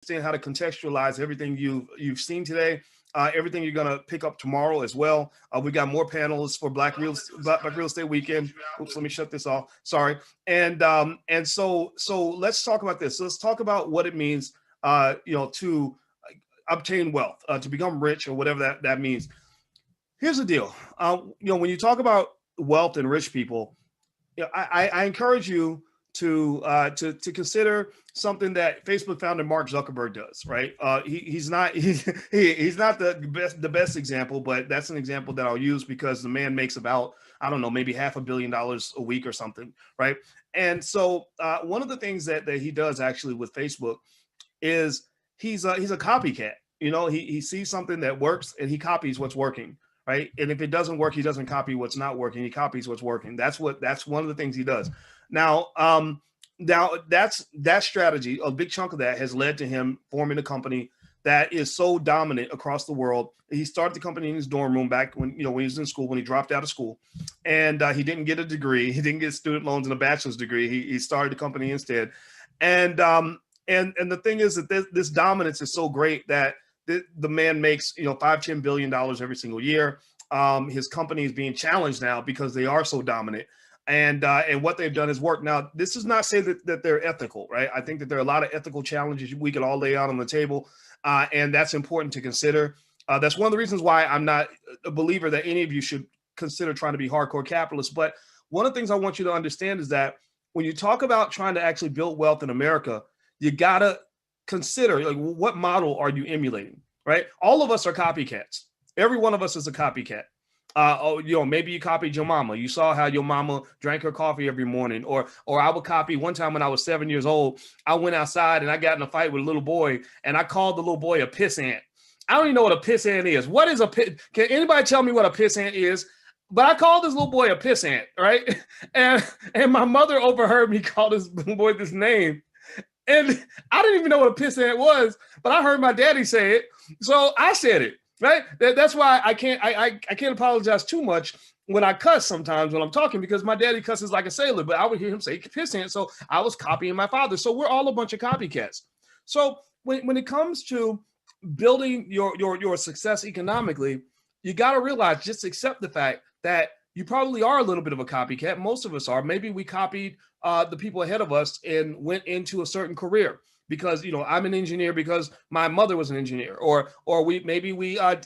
understand how to contextualize everything you've seen today. Everything you're gonna pick up tomorrow as well. We got more panels for Black Real Estate Weekend. Oops, let me shut this off. Sorry. And so let's talk about this. So let's talk about what it means, to obtain wealth, to become rich, or whatever that means. Here's the deal. When you talk about wealth and rich people, I encourage you to consider something that Facebook founder Mark Zuckerberg does. Right? He's not the best example, but that's an example that I'll use because the man makes about, I don't know, maybe $500 million a week or something. Right? And so one of the things that he does actually with Facebook is he's a copycat. He sees something that works and he copies what's working. Right. And if it doesn't work, he doesn't copy what's not working. He copies what's working. That's one of the things he does. Now that strategy, a big chunk of that has led to him forming a company that is so dominant across the world. He started the company in his dorm room back when he was in school, when he dropped out of school, and he didn't get a degree. He didn't get student loans and a bachelor's degree. He started the company instead. And the thing is that this dominance is so great that the man makes, $5-10 billion every single year. His company is being challenged now because they are so dominant. And what they've done is work. Now, this does not say that they're ethical, right? I think that there are a lot of ethical challenges we could all lay out on the table. And that's important to consider. That's one of the reasons why I'm not a believer that any of you should consider trying to be hardcore capitalists. But one of the things I want you to understand is that when you talk about trying to actually build wealth in America, you got to consider, like, what model are you emulating, right? All of us are copycats. Every one of us is a copycat. Maybe you copied your mama. You saw how your mama drank her coffee every morning. Or I would copy. One time when I was 7 years old, I went outside and I got in a fight with a little boy, and I called the little boy a pissant. I don't even know what a pissant is. What is a piss? Can anybody tell me what a pissant is? But I called this little boy a pissant, right? And my mother overheard me call this little boy this name. And I didn't even know what a pissant was, but I heard my daddy say it. So I said it, right? That's why I can't apologize too much when I cuss sometimes when I'm talking, because my daddy cusses like a sailor, but I would hear him say pissant. So I was copying my father. So we're all a bunch of copycats. So when it comes to building your success economically, you got to realize, just accept the fact that you probably are a little bit of a copycat. Most of us are. Maybe we copied the people ahead of us and went into a certain career because, I'm an engineer because my mother was an engineer, or we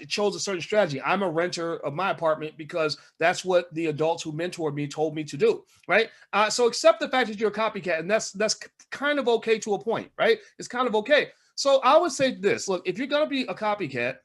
chose a certain strategy. I'm a renter of my apartment because that's what the adults who mentored me told me to do, right? So accept the fact that you're a copycat, and that's kind of okay to a point, right? It's kind of okay. So I would say this: look, if you're going to be a copycat,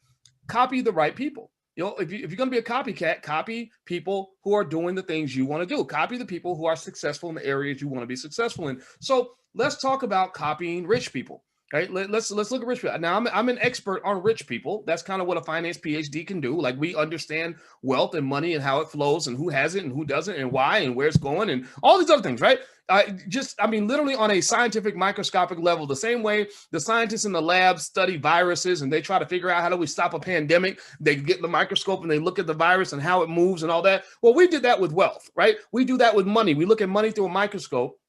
copy the right people. If you're going to be a copycat, copy people who are doing the things you want to do. Copy the people who are successful in the areas you want to be successful in. So let's talk about copying rich people. Right? Let's look at rich people. Now, I'm an expert on rich people. That's kind of what a finance PhD can do. Like, we understand wealth and money and how it flows and who has it and who doesn't and why and where it's going and all these other things, right? Literally on a scientific microscopic level, the same way the scientists in the lab study viruses and they try to figure out how do we stop a pandemic. They get the microscope and they look at the virus and how it moves and all that. Well, we did that with wealth, right? We do that with money. We look at money through a microscope.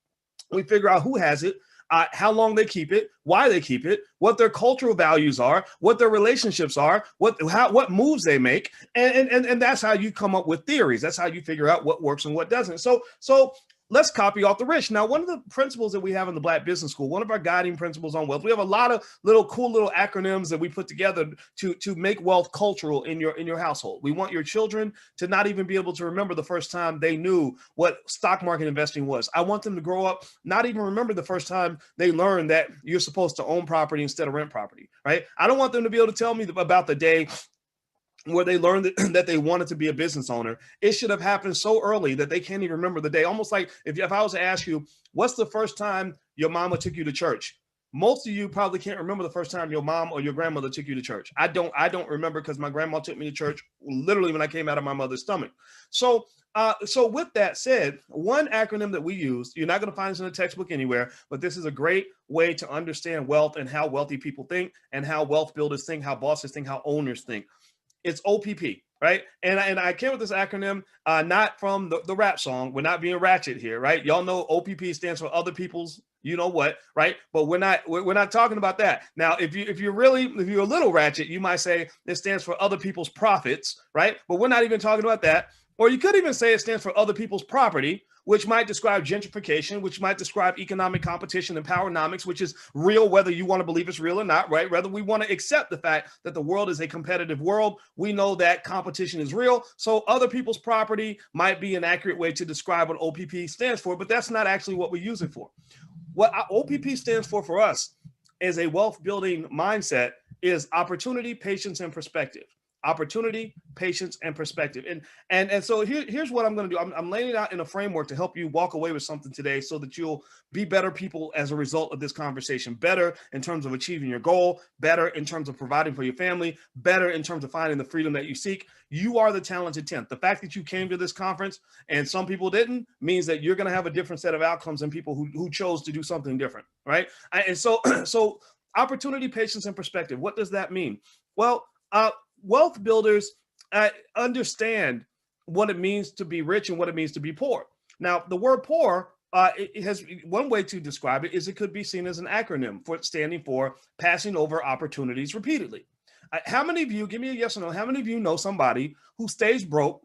We figure out who has it, how long they keep it, why they keep it, what their cultural values are, what their relationships are, what moves they make, and that's how you come up with theories. That's how you figure out what works and what doesn't. So let's copy off the rich. Now, one of the principles that we have in the Black Business School, one of our guiding principles on wealth, we have a lot of cool little acronyms that we put together to make wealth cultural in your household. We want your children to not even be able to remember the first time they knew what stock market investing was. I want them to grow up not even remember the first time they learned that you're supposed to own property instead of rent property, right? I don't want them to be able to tell me about the day where they learned that they wanted to be a business owner. It should have happened so early that they can't even remember the day. Almost like if I was to ask you, what's the first time your mama took you to church? Most of you probably can't remember the first time your mom or your grandmother took you to church. I don't remember, because my grandma took me to church literally when I came out of my mother's stomach. So with that said, one acronym that we use, you're not going to find this in a textbook anywhere, but this is a great way to understand wealth and how wealthy people think and how wealth builders think, how bosses think, how owners think. It's OPP. right? And I came with this acronym, not from the rap song. We're not being ratchet here, right? Y'all know OPP stands for other people's, you know what, right? But we're not talking about that. Now, if you're a little ratchet, you might say it stands for other people's profits, right? But we're not even talking about that. Or you could even say it stands for other people's property, which might describe gentrification, which might describe economic competition and powernomics, which is real, whether you want to believe it's real or not, right? Whether we want to accept the fact that the world is a competitive world, we know that competition is real. So other people's property might be an accurate way to describe what OPP stands for, but that's not actually what we use it for. What OPP stands for us as a wealth building mindset is opportunity, patience, and perspective. Opportunity, patience, and perspective. And so here's what I'm going to do. I'm laying it out in a framework to help you walk away with something today so that you'll be better people as a result of this conversation. Better in terms of achieving your goal, better in terms of providing for your family, better in terms of finding the freedom that you seek. You are the talented 10th. The fact that you came to this conference and some people didn't means that you're going to have a different set of outcomes than people who chose to do something different, right? And so opportunity, patience, and perspective. What does that mean? Well, wealth builders understand what it means to be rich and what it means to be poor. Now, the word poor, it has one way to describe it is it could be seen as an acronym for standing for passing over opportunities repeatedly. How many of you, give me a yes or no, how many of you know somebody who stays broke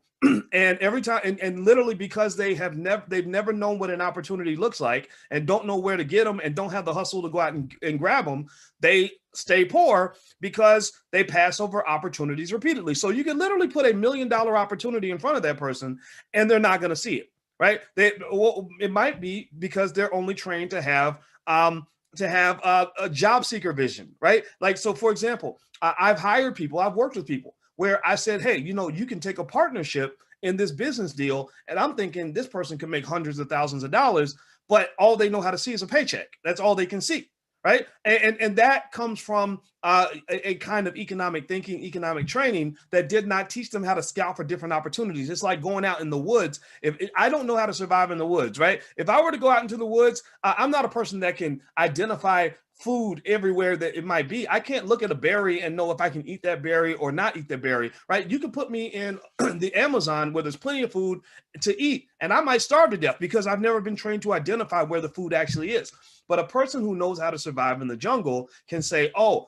and every time and literally because they've never known what an opportunity looks like and don't know where to get them and don't have the hustle to go out and grab them, they stay poor because they pass over opportunities repeatedly. So you can literally put $1 million opportunity in front of that person and they're not going to see it, right? It might be because they're only trained to have a job seeker vision, right? Like, so for example, I've hired people, I've worked with people where I said, hey, you can take a partnership in this business deal. And I'm thinking this person can make hundreds of thousands of dollars, but all they know how to see is a paycheck. That's all they can see, right? And that comes from a kind of economic thinking, economic training that did not teach them how to scout for different opportunities. It's like going out in the woods. If I don't know how to survive in the woods, right? If I were to go out into the woods, I'm not a person that can identify food everywhere that it might be. I can't look at a berry and know if I can eat that berry or not eat that berry, right? You can put me in the Amazon where there's plenty of food to eat and I might starve to death because I've never been trained to identify where the food actually is. But a person who knows how to survive in the jungle can say, oh,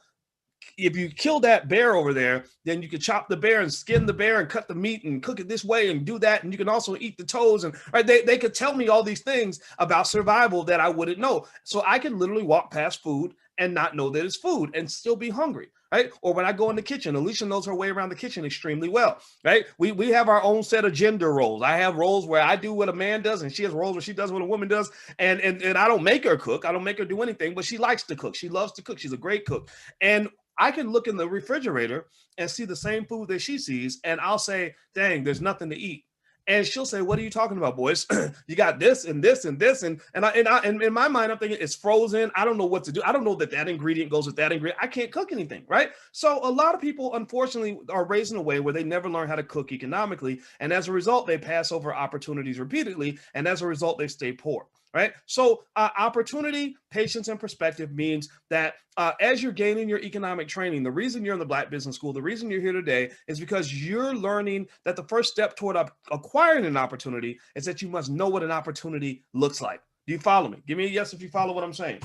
if you kill that bear over there, then you can chop the bear and skin the bear and cut the meat and cook it this way and do that. And you can also eat the toes. And right, they could tell me all these things about survival that I wouldn't know. So I can literally walk past food and not know that it's food and still be hungry, right? Or when I go in the kitchen, Alicia knows her way around the kitchen extremely well, right? We have our own set of gender roles. I have roles where I do what a man does and she has roles where she does what a woman does. And I don't make her cook. I don't make her do anything, but she likes to cook. She loves to cook. She's a great cook. And I can look in the refrigerator and see the same food that she sees, and I'll say, dang, there's nothing to eat. And she'll say, what are you talking about, Boyce? You got this and this and this. And in my mind, I'm thinking it's frozen. I don't know what to do. I don't know that ingredient goes with that ingredient. I can't cook anything, right? So a lot of people, unfortunately, are raised in a way where they never learn how to cook economically. And as a result, they pass over opportunities repeatedly. And as a result, they stay poor. Right. So opportunity, patience, and perspective means that as you're gaining your economic training, the reason you're in the Black Business School, the reason you're here today is because you're learning that the first step toward acquiring an opportunity is that you must know what an opportunity looks like. Do you follow me? Give me a yes if you follow what I'm saying.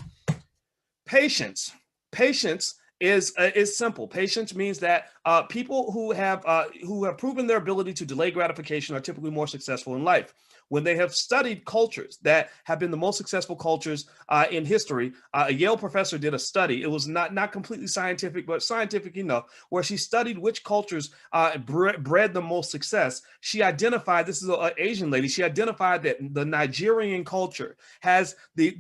Patience. Patience is simple. Patience means that people who have proven their ability to delay gratification are typically more successful in life. When they have studied cultures that have been the most successful cultures in history, a Yale professor did a study. It was not completely scientific, but scientific enough, where she studied which cultures bred the most success. She identified, this is an Asian lady, she identified that the Nigerian culture has the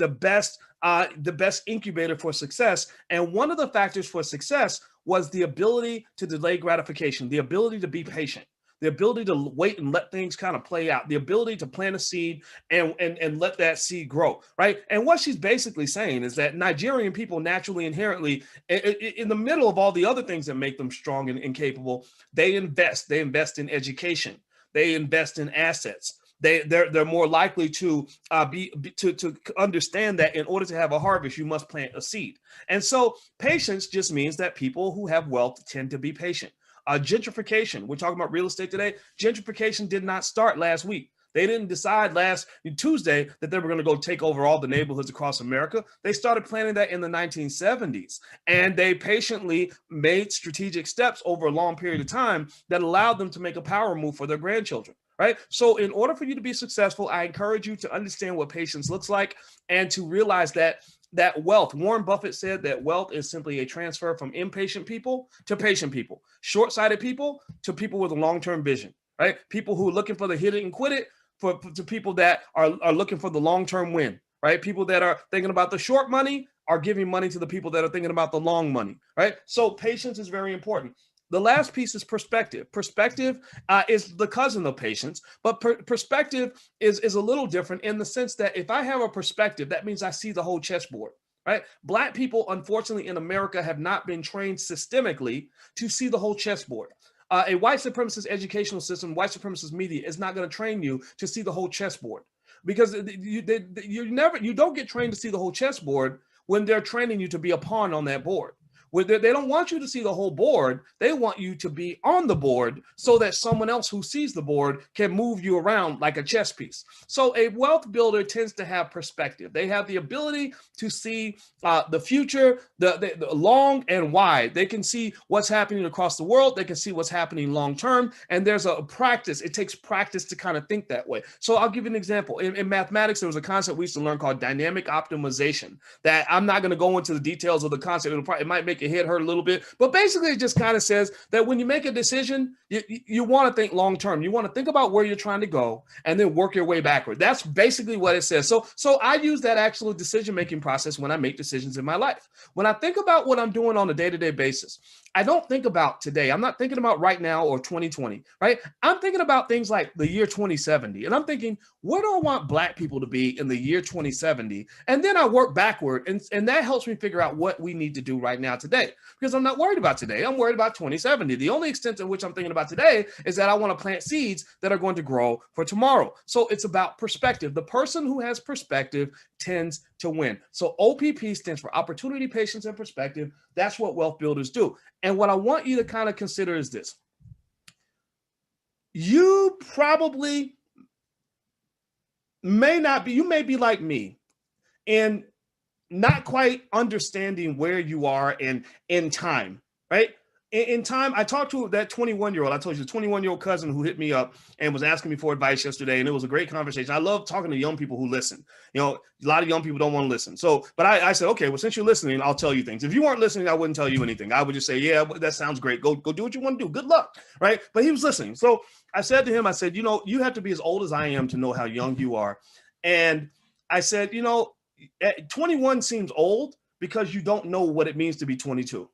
best incubator for success. And one of the factors for success was the ability to delay gratification, the ability to be patient, the ability to wait and let things kind of play out, the ability to plant a seed and let that seed grow, right? And what she's basically saying is that Nigerian people naturally, inherently, in the middle of all the other things that make them strong and capable, they invest in education, they invest in assets. They're more likely to to understand that in order to have a harvest, you must plant a seed. And so patience just means that people who have wealth tend to be patient. Gentrification. We're talking about real estate today. Gentrification did not start last week. They didn't decide last Tuesday that they were going to go take over all the neighborhoods across America. They started planning that in the 1970s. And they patiently made strategic steps over a long period of time that allowed them to make a power move for their grandchildren. Right. So in order for you to be successful, I encourage you to understand what patience looks like and to realize that wealth. Warren Buffett said that wealth is simply a transfer from impatient people to patient people, short-sighted people to people with a long-term vision. Right. People who are looking for the hit it and quit it to people that are looking for the long-term win. Right. People that are thinking about the short money are giving money to the people that are thinking about the long money. Right. So patience is very important. The last piece is perspective. Perspective is the cousin of patience, but perspective is a little different in the sense that if I have a perspective, that means I see the whole chessboard, right? Black people, unfortunately, in America have not been trained systemically to see the whole chessboard. A white supremacist educational system, white supremacist media is not going to train you to see the whole chessboard because you don't get trained to see the whole chessboard when they're training you to be a pawn on that board. They don't want you to see the whole board. They want you to be on the board so that someone else who sees the board can move you around like a chess piece. So a wealth builder tends to have perspective. They have the ability to see the future, the long and wide. They can see what's happening across the world. They can see what's happening long term. And there's a practice. It takes practice to kind of think that way. So I'll give you an example. In mathematics, there was a concept we used to learn called dynamic optimization that I'm not going to go into the details of the concept. It might make your head hurt a little bit, but basically it just kind of says that when you make a decision, you want to think long term. You want to think about where you're trying to go and then work your way backward. That's basically what it says. So I use that actual decision making process when I make decisions in my life. When I think about what I'm doing on a day-to-day basis, I don't think about today. I'm not thinking about right now or 2020, right? I'm thinking about things like the year 2070. And I'm thinking, where do I want Black people to be in the year 2070? And then I work backward. And that helps me figure out what we need to do right now today. Because I'm not worried about today. I'm worried about 2070. The only extent in which I'm thinking about today is that I want to plant seeds that are going to grow for tomorrow. So it's about perspective. The person who has perspective tends to win. So OPP stands for opportunity, patience, and perspective. That's what wealth builders do. And what I want you to kind of consider is this. You probably you may be like me and not quite understanding where you are in time, right? In time, I talked to that 21-year-old. I told you the 21-year-old cousin who hit me up and was asking me for advice yesterday, and it was a great conversation. I love talking to young people who listen. You know, a lot of young people don't want to listen. But I said, okay, well, since you're listening, I'll tell you things. If you weren't listening, I wouldn't tell you anything. I would just say, yeah, that sounds great. Go do what you want to do. Good luck, right? But he was listening. So I said to him, I said, you have to be as old as I am to know how young you are. And I said, 21 seems old because you don't know what it means to be 22.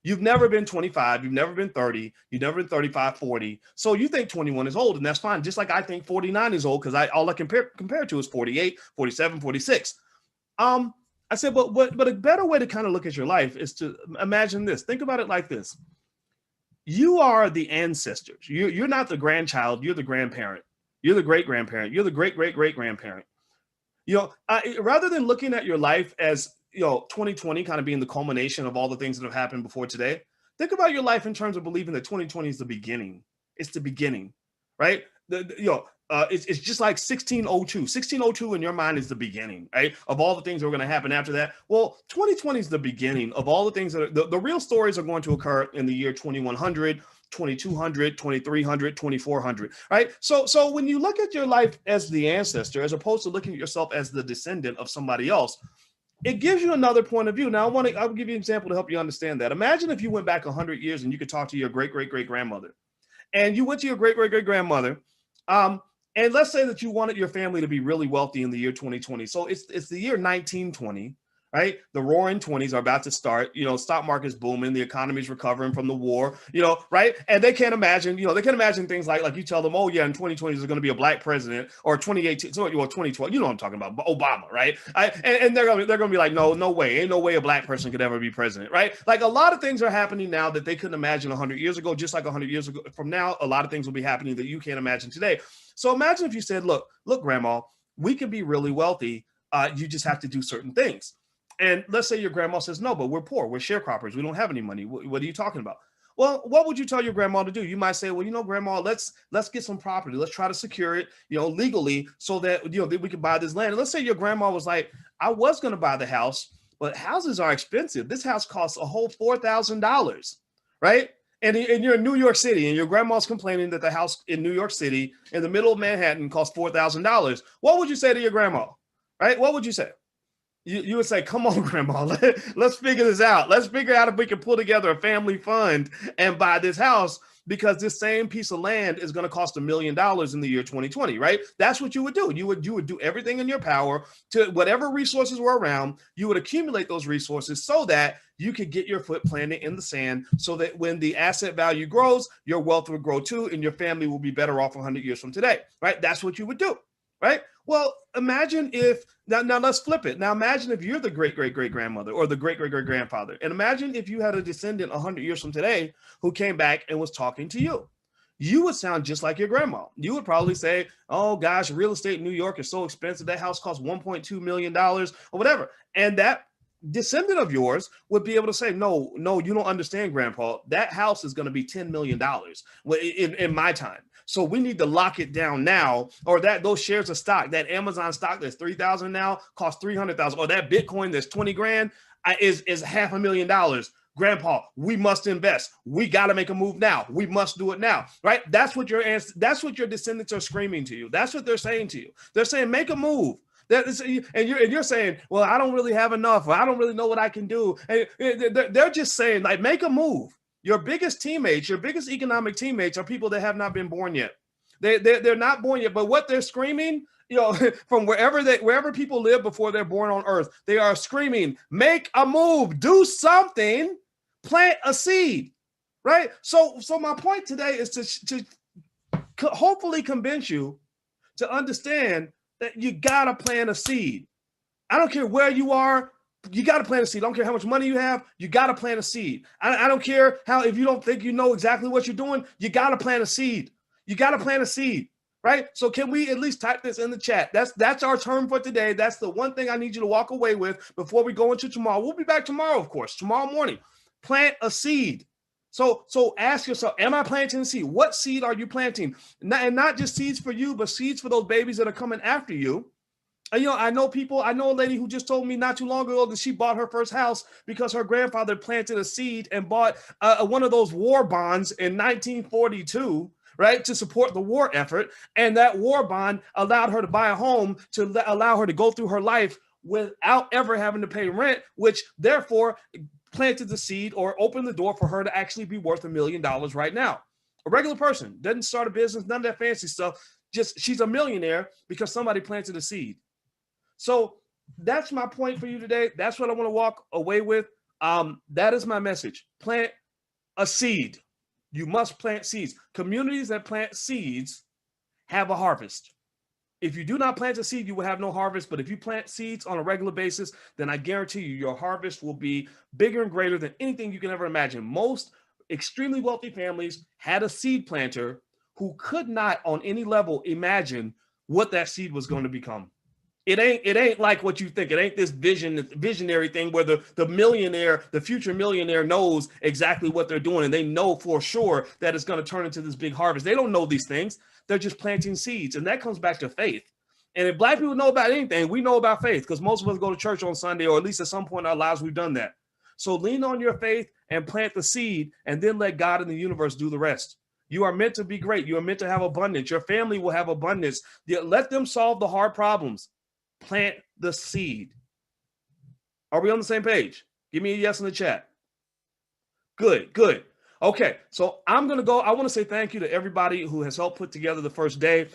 You've never been 25. You've never been 30. You've never been 35, 40. So you think 21 is old, and that's fine. Just like I think 49 is old because all I compare to is 48, 47, 46. I said, but a better way to kind of look at your life is to imagine this. Think about it like this. You are the ancestors. You're not the grandchild. You're the grandparent. You're the great-grandparent. You're the great-great-great-grandparent. Rather than looking at your life as 2020 kind of being the culmination of all the things that have happened before today, think about your life in terms of believing that 2020 is the beginning. It's the beginning, right? It's just like 1602. 1602 in your mind is the beginning, right? Of all the things that are going to happen after that. Well, 2020 is the beginning of all the things that the real stories are going to occur in the year 2100, 2200, 2300, 2400, right? So when you look at your life as the ancestor, as opposed to looking at yourself as the descendant of somebody else, it gives you another point of view. Now, I'll give you an example to help you understand that. Imagine if you went back 100 years and you could talk to your great-great-great-grandmother. And you went to your great-great-great-grandmother, and let's say that you wanted your family to be really wealthy in the year 2020. So it's the year 1920, right? The roaring 20s are about to start. Stock market's booming. The economy's recovering from the war, right? And they can't imagine, things like you tell them, oh, yeah, in 2020, there's going to be a Black president, or 2018, or 2012. You know what I'm talking about, Obama, right? And they're going to be like, no way. Ain't no way a Black person could ever be president, right? Like a lot of things are happening now that they couldn't imagine 100 years ago, just like 100 years ago. From now, a lot of things will be happening that you can't imagine today. So imagine if you said, look, Grandma, we can be really wealthy. You just have to do certain things. And let's say your grandma says, no, but we're poor. We're sharecroppers. We don't have any money. What are you talking about? Well, what would you tell your grandma to do? You might say, well, grandma, let's get some property. Let's try to secure it, legally, so that, that we can buy this land. And let's say your grandma was like, I was going to buy the house, but houses are expensive. This house costs a whole $4,000, right? And you're in New York City, and your grandma's complaining that the house in New York City in the middle of Manhattan costs $4,000. What would you say to your grandma, right? What would you say? You would say, come on, grandma, let's figure this out. Let's figure out if we can pull together a family fund and buy this house, because this same piece of land is going to cost $1 million in the year 2020, right? That's what you would do. You would do everything in your power to whatever resources were around. You would accumulate those resources so that you could get your foot planted in the sand, so that when the asset value grows, your wealth will grow too, and your family will be better off 100 years from today, right? That's what you would do, right? Well, imagine if, now let's flip it. Now imagine if you're the great-great-great-grandmother or the great-great-great-grandfather, and imagine if you had a descendant 100 years from today who came back and was talking to you. You would sound just like your grandma. You would probably say, oh gosh, real estate in New York is so expensive. That house costs $1.2 million or whatever. And that descendant of yours would be able to say, no, you don't understand, Grandpa. That house is going to be $10 million in my time. So we need to lock it down now, or that those shares of stock, that Amazon stock that's 3,000 now costs 300,000, or that Bitcoin that's 20 grand is $500,000. Grandpa, we must invest. We got to make a move now. We must do it now, right? That's what your descendants are screaming to you. That's what they're saying to you. They're saying, make a move. And you're saying, well, I don't really have enough, or I don't really know what I can do. And they're just saying, like, make a move. Your biggest teammates, your biggest economic teammates are people that have not been born yet. They're not born yet, but what they're screaming, from wherever people live before they're born on earth, they are screaming, make a move, do something, plant a seed, right? So my point today is to hopefully convince you to understand that you got to plant a seed. I don't care where you are. You got to plant a seed. I don't care how much money you have. You got to plant a seed. I don't care if you don't think you know exactly what you're doing, you got to plant a seed. You got to plant a seed, right? So can we at least type this in the chat? That's our term for today. That's the one thing I need you to walk away with before we go into tomorrow. We'll be back tomorrow, of course, tomorrow morning. Plant a seed. So ask yourself, am I planting a seed? What seed are you planting? And not just seeds for you, but seeds for those babies that are coming after you. And, I know a lady who just told me not too long ago that she bought her first house because her grandfather planted a seed and bought one of those war bonds in 1942, right, to support the war effort. And that war bond allowed her to buy a home to allow her to go through her life without ever having to pay rent, which therefore planted the seed or opened the door for her to actually be worth $1 million right now. A regular person doesn't start a business, none of that fancy stuff. Just she's a millionaire because somebody planted a seed. So that's my point for you today. That's what I want to walk away with. That is my message. Plant a seed. You must plant seeds. Communities that plant seeds have a harvest. If you do not plant a seed, you will have no harvest. But if you plant seeds on a regular basis, then I guarantee you your harvest will be bigger and greater than anything you can ever imagine. Most extremely wealthy families had a seed planter who could not on any level imagine what that seed was going to become. It ain't like what you think. It ain't this visionary thing where the future millionaire knows exactly what they're doing and they know for sure that it's going to turn into this big harvest. They don't know these things. They're just planting seeds. And that comes back to faith. And if Black people know about anything, we know about faith because most of us go to church on Sunday, or at least at some point in our lives, we've done that. So lean on your faith and plant the seed and then let God and the universe do the rest. You are meant to be great. You are meant to have abundance. Your family will have abundance. Let them solve the hard problems. Plant the seed. Are we on the same page? Give me a yes in the chat. Good. Okay, so I'm going to go. I want to say thank you to everybody who has helped put together the first day.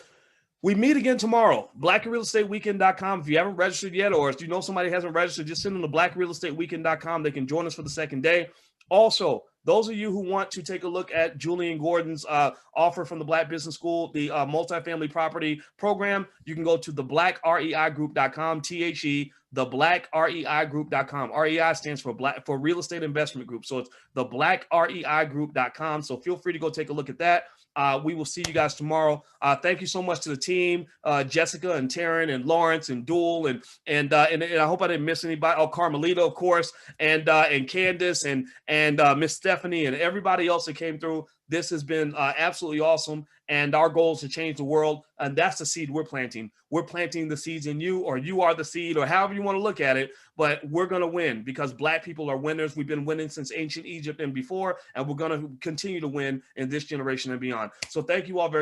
We meet again tomorrow, blackrealestateweekend.com. If you haven't registered yet, or if you know somebody hasn't registered, just send them to blackrealestateweekend.com. They can join us for the second day. Also, those of you who want to take a look at Julian Gordon's offer from the Black Business School, the multifamily property program, you can go to theblackreigroup.com, THE, theblackreigroup.com. REI stands for Real Estate Investment Group. So it's theblackreigroup.com. So feel free to go take a look at that. We will see you guys tomorrow. Thank you so much to the team, Jessica and Taryn and Lawrence and Duel and I hope I didn't miss anybody. Oh, Carmelita, of course, and Candace and Miss Stephanie and everybody else that came through. This has been absolutely awesome. And our goal is to change the world. And that's the seed we're planting. We're planting the seeds in you, or you are the seed, or however you want to look at it. But we're going to win because Black people are winners. We've been winning since ancient Egypt and before, and we're going to continue to win in this generation and beyond. So thank you all very